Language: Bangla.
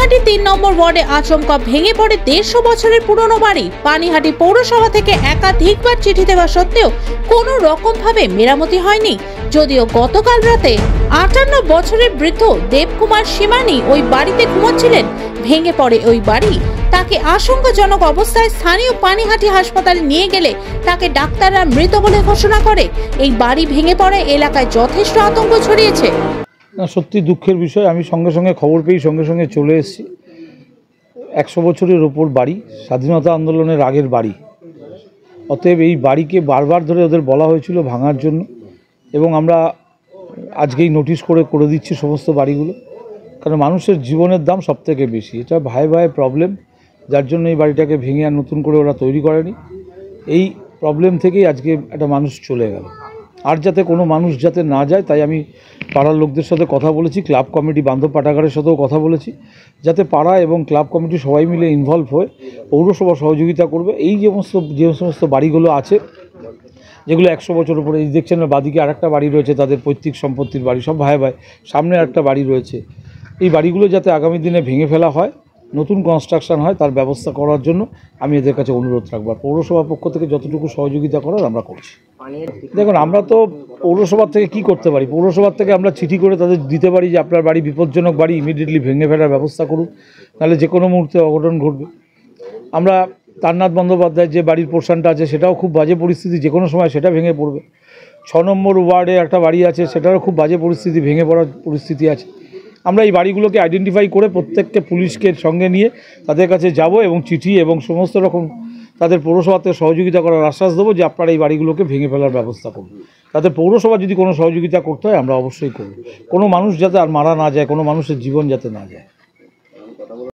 পানিহাটি ৩ নম্বর ওয়ার্ডে আচমকা ভেঙে পড়ে ১৫০ বছরের পুরনো বাড়ি। পানিহাটি পৌরসভা থেকে একাধিকবার চিঠি দেওয়া সত্ত্বেও কোনো রকম ভাবে মেরামতি হয়নি। যদিও গতকাল রাতে ৫৮ বছরের বৃদ্ধ দেবকুমার সীমানি ওই বাড়িতে ঘুমাচ্ছিলেন। ভেঙে পড়ে ওই বাড়ি। তাকে আশঙ্কাজনক অবস্থায় স্থানীয় পানিহাটি হাসপাতালে নিয়ে গেলে তাকে ডাক্তাররা মৃত বলে ঘোষণা করে। এই বাড়ি ভেঙে পড়ে এলাকায় যথেষ্ট আতঙ্ক ছড়িয়েছে। না, সত্যি দুঃখের বিষয়। আমি সঙ্গে সঙ্গে খবর পেয়ে সঙ্গে সঙ্গে চলে এসেছি। ১০০ বছরের ওপর বাড়ি, স্বাধীনতা আন্দোলনের আগের বাড়ি। অতএব এই বাড়িকে বারবার ধরে ওদের বলা হয়েছিল ভাঙার জন্য, এবং আমরা আজকেই নোটিশ করে দিচ্ছি সমস্ত বাড়িগুলো। কারণ মানুষের জীবনের দাম সবথেকে বেশি। এটা ভাই প্রবলেম, যার জন্য এই বাড়িটাকে ভেঙে আর নতুন করে ওরা তৈরি করেনি। এই প্রবলেম থেকেই আজকে একটা মানুষ চলে গেল। আর যাতে কোনো মানুষ যাতে না যায়, তাই আমি পাড়ার লোকদের সাথে কথা বলেছি, ক্লাব কমিটি বান্ধব পাঠাগারের সাথেও কথা বলেছি, যাতে পাড়া এবং ক্লাব কমিটি সবাই মিলে ইনভলভ হয়ে পৌরসভা সহযোগিতা করবে। এই যে সমস্ত বাড়িগুলো আছে যেগুলো ১০০ বছর উপরে, এই দেখছেন না বাদিকে আরেকটা বাড়ি রয়েছে, তাদের পৈতৃক সম্পত্তির বাড়ি, সব ভাই সামনে আরেকটা বাড়ি রয়েছে। এই বাড়িগুলো যাতে আগামী দিনে ভেঙে ফেলা হয়, নতুন কনস্ট্রাকশন হয়, তার ব্যবস্থা করার জন্য আমি এদের কাছে অনুরোধ রাখবো। আর পৌরসভার পক্ষ থেকে যতটুকু সহযোগিতা করার আমরা করছি। দেখুন, আমরা তো পৌরসভার থেকে কি করতে পারি? পৌরসভার থেকে আমরা চিঠি করে তাদের দিতে পারি যে আপনার বাড়ি বিপজ্জনক বাড়ি, ইমিডিয়েটলি ভেঙে ফেলার ব্যবস্থা করুন, নাহলে যে কোনো মুহূর্তে অঘটন ঘটবে। আমরা তারনাথ বন্দ্যোপাধ্যায়ের যে বাড়ির পোর্শনটা আছে সেটাও খুব বাজে পরিস্থিতি, যে কোনো সময় সেটা ভেঙে পড়বে। ৬ নম্বর ওয়ার্ডে একটা বাড়ি আছে, সেটারও খুব বাজে পরিস্থিতি, ভেঙে পড়ার পরিস্থিতি আছে। আমরা এই বাড়িগুলোকে আইডেন্টিফাই করে প্রত্যেককে পুলিশকে সঙ্গে নিয়ে তাদের কাছে যাব এবং চিঠি এবং সমস্ত রকম তাদের পৌরসভাতে সহযোগিতা করার আশ্বাস দেবো যে আপনারা এই বাড়িগুলোকে ভেঙে ফেলার ব্যবস্থা করুন। তাদের পৌরসভা যদি কোনো সহযোগিতা করতে হয় আমরা অবশ্যই করব। কোনো মানুষ যাতে আর মারা না যায়, কোনো মানুষের জীবন যাতে না যায়।